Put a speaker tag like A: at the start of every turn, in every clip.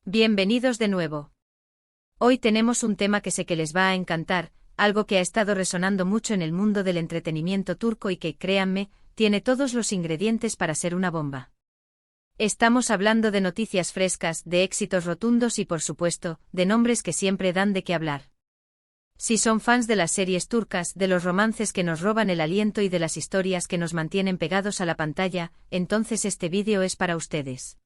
A: Bienvenidos de nuevo. Hoy tenemos un tema que sé que les va a encantar, algo que ha estado resonando mucho en el mundo del entretenimiento turco y que, créanme, tiene todos los ingredientes para ser una bomba. Estamos hablando de noticias frescas, de éxitos rotundos y, por supuesto, de nombres que siempre dan de qué hablar. Si son fans de las series turcas, de los romances que nos roban el aliento y de las historias que nos mantienen pegados a la pantalla, entonces este vídeo es para ustedes.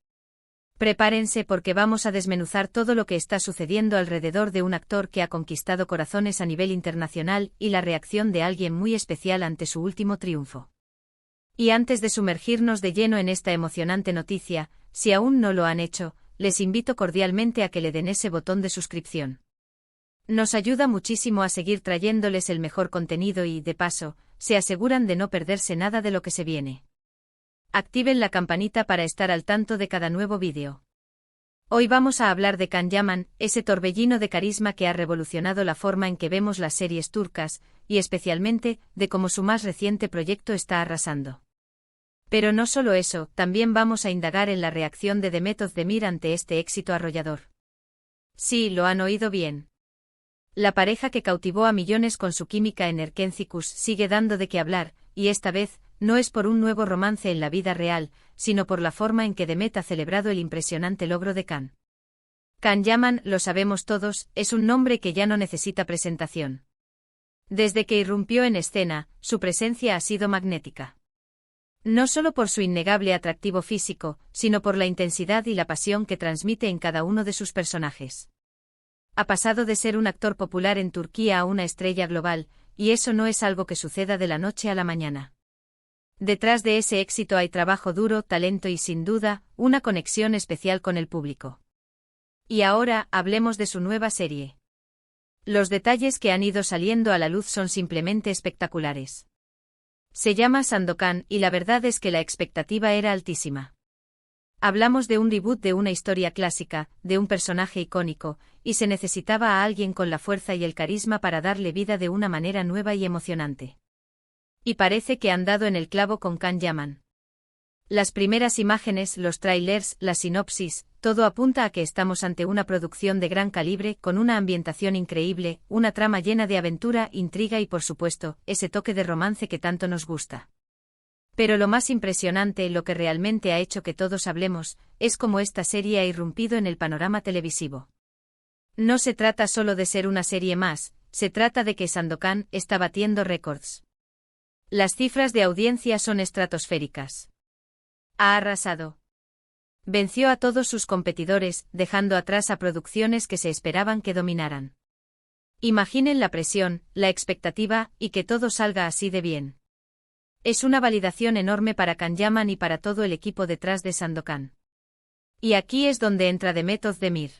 A: Prepárense porque vamos a desmenuzar todo lo que está sucediendo alrededor de un actor que ha conquistado corazones a nivel internacional y la reacción de alguien muy especial ante su último triunfo. Y antes de sumergirnos de lleno en esta emocionante noticia, si aún no lo han hecho, les invito cordialmente a que le den ese botón de suscripción. Nos ayuda muchísimo a seguir trayéndoles el mejor contenido y, de paso, se aseguran de no perderse nada de lo que se viene. Activen la campanita para estar al tanto de cada nuevo vídeo. Hoy vamos a hablar de Can Yaman, ese torbellino de carisma que ha revolucionado la forma en que vemos las series turcas, y especialmente, de cómo su más reciente proyecto está arrasando. Pero no solo eso, también vamos a indagar en la reacción de Demet Özdemir ante este éxito arrollador. Sí, lo han oído bien. La pareja que cautivó a millones con su química en Erkencikus sigue dando de qué hablar, y esta vez, no es por un nuevo romance en la vida real, sino por la forma en que Demet ha celebrado el impresionante logro de Can. Can Yaman, lo sabemos todos, es un nombre que ya no necesita presentación. Desde que irrumpió en escena, su presencia ha sido magnética. No solo por su innegable atractivo físico, sino por la intensidad y la pasión que transmite en cada uno de sus personajes. Ha pasado de ser un actor popular en Turquía a una estrella global, y eso no es algo que suceda de la noche a la mañana. Detrás de ese éxito hay trabajo duro, talento y, sin duda, una conexión especial con el público. Y ahora, hablemos de su nueva serie. Los detalles que han ido saliendo a la luz son simplemente espectaculares. Se llama Sandokan y la verdad es que la expectativa era altísima. Hablamos de un reboot de una historia clásica, de un personaje icónico, y se necesitaba a alguien con la fuerza y el carisma para darle vida de una manera nueva y emocionante. Y parece que han dado en el clavo con Can Yaman. Las primeras imágenes, los trailers, la sinopsis, todo apunta a que estamos ante una producción de gran calibre, con una ambientación increíble, una trama llena de aventura, intriga y, por supuesto, ese toque de romance que tanto nos gusta. Pero lo más impresionante, lo que realmente ha hecho que todos hablemos, es cómo esta serie ha irrumpido en el panorama televisivo. No se trata solo de ser una serie más, se trata de que Sandokan está batiendo récords. Las cifras de audiencia son estratosféricas. Ha arrasado. Venció a todos sus competidores, dejando atrás a producciones que se esperaban que dominaran. Imaginen la presión, la expectativa, y que todo salga así de bien. Es una validación enorme para Can Yaman y para todo el equipo detrás de Sandokan. Y aquí es donde entra Demet Özdemir.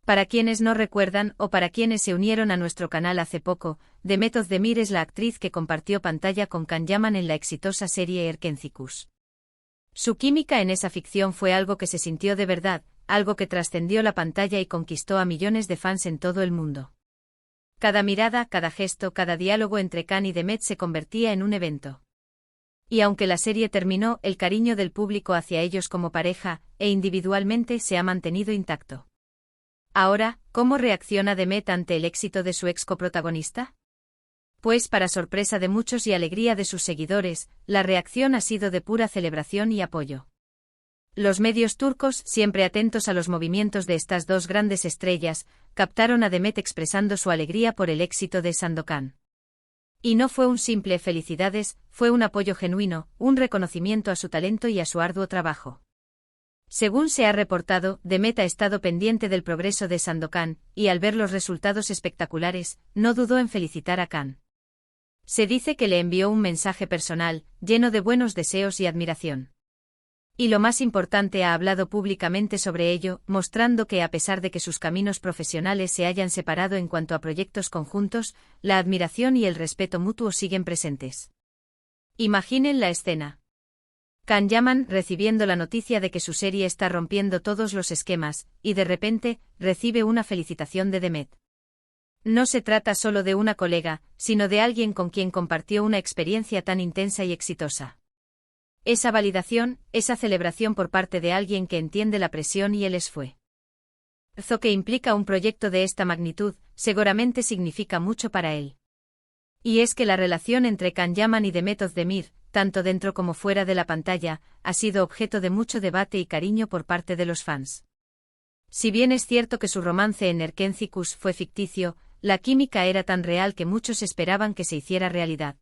A: Para quienes no recuerdan o para quienes se unieron a nuestro canal hace poco, Demet Özdemir es la actriz que compartió pantalla con Can Yaman en la exitosa serie Erkencikus. Su química en esa ficción fue algo que se sintió de verdad, algo que trascendió la pantalla y conquistó a millones de fans en todo el mundo. Cada mirada, cada gesto, cada diálogo entre Can y Demet se convertía en un evento. Y aunque la serie terminó, el cariño del público hacia ellos como pareja, e individualmente, se ha mantenido intacto. Ahora, ¿cómo reacciona Demet ante el éxito de su ex coprotagonista? Pues para sorpresa de muchos y alegría de sus seguidores, la reacción ha sido de pura celebración y apoyo. Los medios turcos, siempre atentos a los movimientos de estas dos grandes estrellas, captaron a Demet expresando su alegría por el éxito de Sandokan. Y no fue un simple felicidades, fue un apoyo genuino, un reconocimiento a su talento y a su arduo trabajo. Según se ha reportado, Demet ha estado pendiente del progreso de Sandokan, y al ver los resultados espectaculares, no dudó en felicitar a Can. Se dice que le envió un mensaje personal, lleno de buenos deseos y admiración. Y lo más importante, ha hablado públicamente sobre ello, mostrando que a pesar de que sus caminos profesionales se hayan separado en cuanto a proyectos conjuntos, la admiración y el respeto mutuo siguen presentes. Imaginen la escena. Can Yaman recibiendo la noticia de que su serie está rompiendo todos los esquemas, y de repente, recibe una felicitación de Demet. No se trata solo de una colega, sino de alguien con quien compartió una experiencia tan intensa y exitosa. Esa validación, esa celebración por parte de alguien que entiende la presión y el esfuerzo. Zo que implica un proyecto de esta magnitud, seguramente significa mucho para él. Y es que la relación entre Can Yaman y Demet Özdemir, tanto dentro como fuera de la pantalla, ha sido objeto de mucho debate y cariño por parte de los fans. Si bien es cierto que su romance en Erkenci fue ficticio, la química era tan real que muchos esperaban que se hiciera realidad.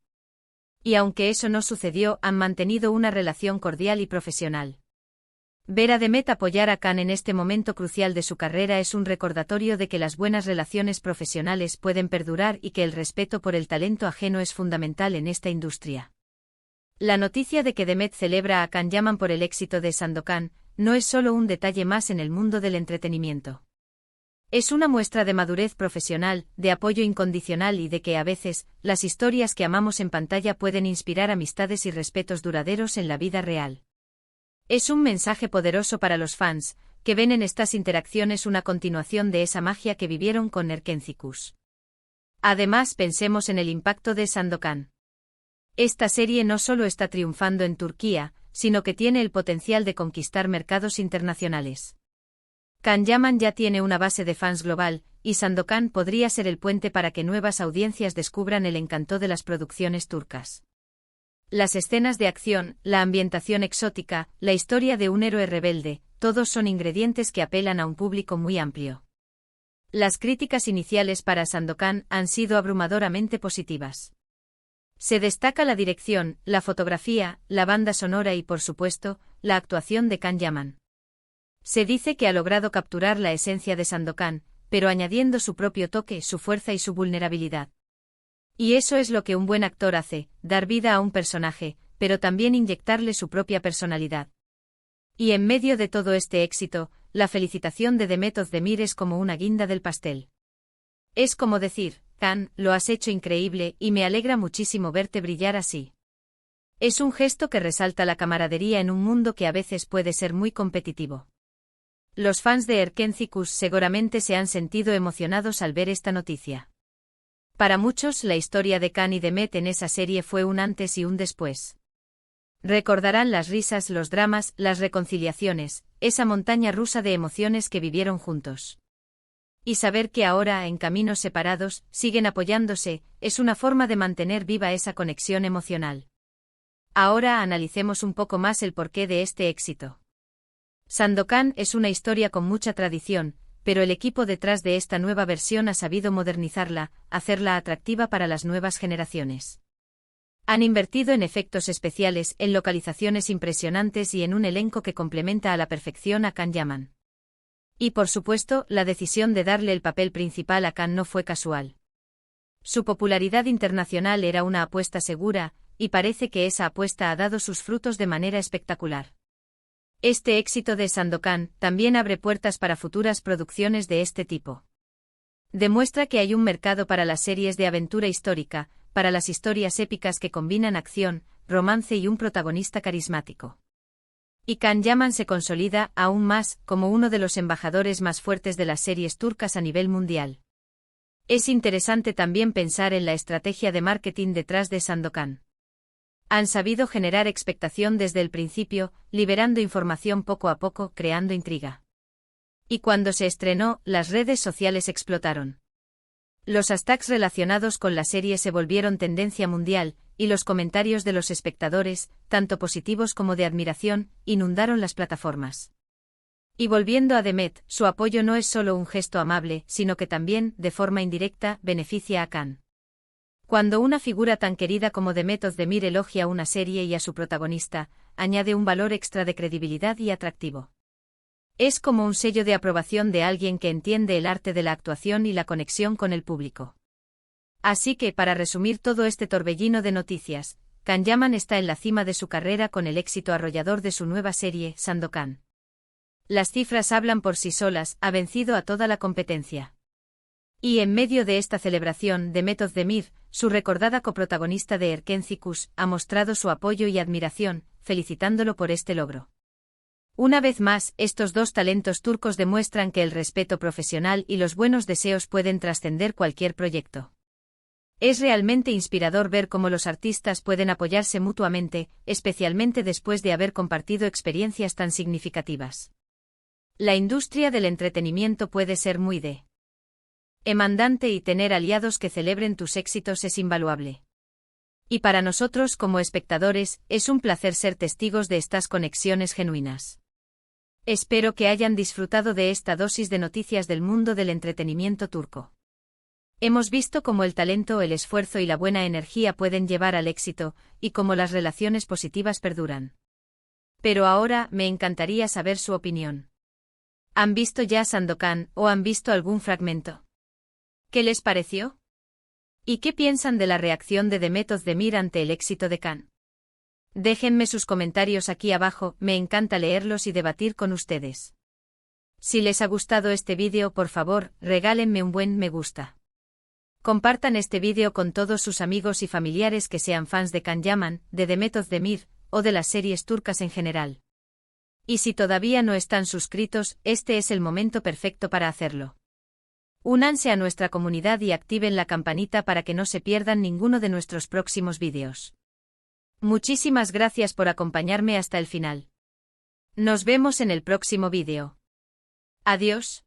A: Y aunque eso no sucedió, han mantenido una relación cordial y profesional. Ver a Demet apoyar a Can en este momento crucial de su carrera es un recordatorio de que las buenas relaciones profesionales pueden perdurar y que el respeto por el talento ajeno es fundamental en esta industria. La noticia de que Demet celebra a Can Yaman por el éxito de Sandokan no es solo un detalle más en el mundo del entretenimiento. Es una muestra de madurez profesional, de apoyo incondicional y de que a veces, las historias que amamos en pantalla pueden inspirar amistades y respetos duraderos en la vida real. Es un mensaje poderoso para los fans, que ven en estas interacciones una continuación de esa magia que vivieron con Erkenci. Además, pensemos en el impacto de Sandokan. Esta serie no solo está triunfando en Turquía, sino que tiene el potencial de conquistar mercados internacionales. Can Yaman ya tiene una base de fans global, y Sandokan podría ser el puente para que nuevas audiencias descubran el encanto de las producciones turcas. Las escenas de acción, la ambientación exótica, la historia de un héroe rebelde, todos son ingredientes que apelan a un público muy amplio. Las críticas iniciales para Sandokan han sido abrumadoramente positivas. Se destaca la dirección, la fotografía, la banda sonora y, por supuesto, la actuación de Can Yaman. Se dice que ha logrado capturar la esencia de Sandokan, pero añadiendo su propio toque, su fuerza y su vulnerabilidad. Y eso es lo que un buen actor hace, dar vida a un personaje, pero también inyectarle su propia personalidad. Y en medio de todo este éxito, la felicitación de Demet Özdemir es como una guinda del pastel. Es como decir, Can, lo has hecho increíble y me alegra muchísimo verte brillar así. Es un gesto que resalta la camaradería en un mundo que a veces puede ser muy competitivo. Los fans de Erkenci seguramente se han sentido emocionados al ver esta noticia. Para muchos, la historia de Can y Demet en esa serie fue un antes y un después. Recordarán las risas, los dramas, las reconciliaciones, esa montaña rusa de emociones que vivieron juntos. Y saber que ahora, en caminos separados, siguen apoyándose, es una forma de mantener viva esa conexión emocional. Ahora analicemos un poco más el porqué de este éxito. Sandokan es una historia con mucha tradición, pero el equipo detrás de esta nueva versión ha sabido modernizarla, hacerla atractiva para las nuevas generaciones. Han invertido en efectos especiales, en localizaciones impresionantes y en un elenco que complementa a la perfección a Can Yaman. Y por supuesto, la decisión de darle el papel principal a Can no fue casual. Su popularidad internacional era una apuesta segura, y parece que esa apuesta ha dado sus frutos de manera espectacular. Este éxito de Sandokan también abre puertas para futuras producciones de este tipo. Demuestra que hay un mercado para las series de aventura histórica, para las historias épicas que combinan acción, romance y un protagonista carismático. Y Can Yaman se consolida, aún más, como uno de los embajadores más fuertes de las series turcas a nivel mundial. Es interesante también pensar en la estrategia de marketing detrás de Sandokan. Han sabido generar expectación desde el principio, liberando información poco a poco, creando intriga. Y cuando se estrenó, las redes sociales explotaron. Los hashtags relacionados con la serie se volvieron tendencia mundial, y los comentarios de los espectadores, tanto positivos como de admiración, inundaron las plataformas. Y volviendo a Demet, su apoyo no es solo un gesto amable, sino que también, de forma indirecta, beneficia a Can. Cuando una figura tan querida como Demet Özdemir elogia una serie y a su protagonista, añade un valor extra de credibilidad y atractivo. Es como un sello de aprobación de alguien que entiende el arte de la actuación y la conexión con el público. Así que, para resumir todo este torbellino de noticias, Can Yaman está en la cima de su carrera con el éxito arrollador de su nueva serie, Sandokan. Las cifras hablan por sí solas, ha vencido a toda la competencia. Y en medio de esta celebración, Demet Özdemir, su recordada coprotagonista de Erkenci, ha mostrado su apoyo y admiración, felicitándolo por este logro. Una vez más, estos dos talentos turcos demuestran que el respeto profesional y los buenos deseos pueden trascender cualquier proyecto. Es realmente inspirador ver cómo los artistas pueden apoyarse mutuamente, especialmente después de haber compartido experiencias tan significativas. La industria del entretenimiento puede ser muy demandante y tener aliados que celebren tus éxitos es invaluable. Y para nosotros como espectadores, es un placer ser testigos de estas conexiones genuinas. Espero que hayan disfrutado de esta dosis de noticias del mundo del entretenimiento turco. Hemos visto cómo el talento, el esfuerzo y la buena energía pueden llevar al éxito, y cómo las relaciones positivas perduran. Pero ahora me encantaría saber su opinión. ¿Han visto ya Sandokan o han visto algún fragmento? ¿Qué les pareció? ¿Y qué piensan de la reacción de Demet Özdemir ante el éxito de Can? Déjenme sus comentarios aquí abajo, me encanta leerlos y debatir con ustedes. Si les ha gustado este vídeo, por favor, regálenme un buen me gusta. Compartan este vídeo con todos sus amigos y familiares que sean fans de Can Yaman, de Demet Özdemir, o de las series turcas en general. Y si todavía no están suscritos, este es el momento perfecto para hacerlo. Únanse a nuestra comunidad y activen la campanita para que no se pierdan ninguno de nuestros próximos vídeos. Muchísimas gracias por acompañarme hasta el final. Nos vemos en el próximo vídeo. Adiós.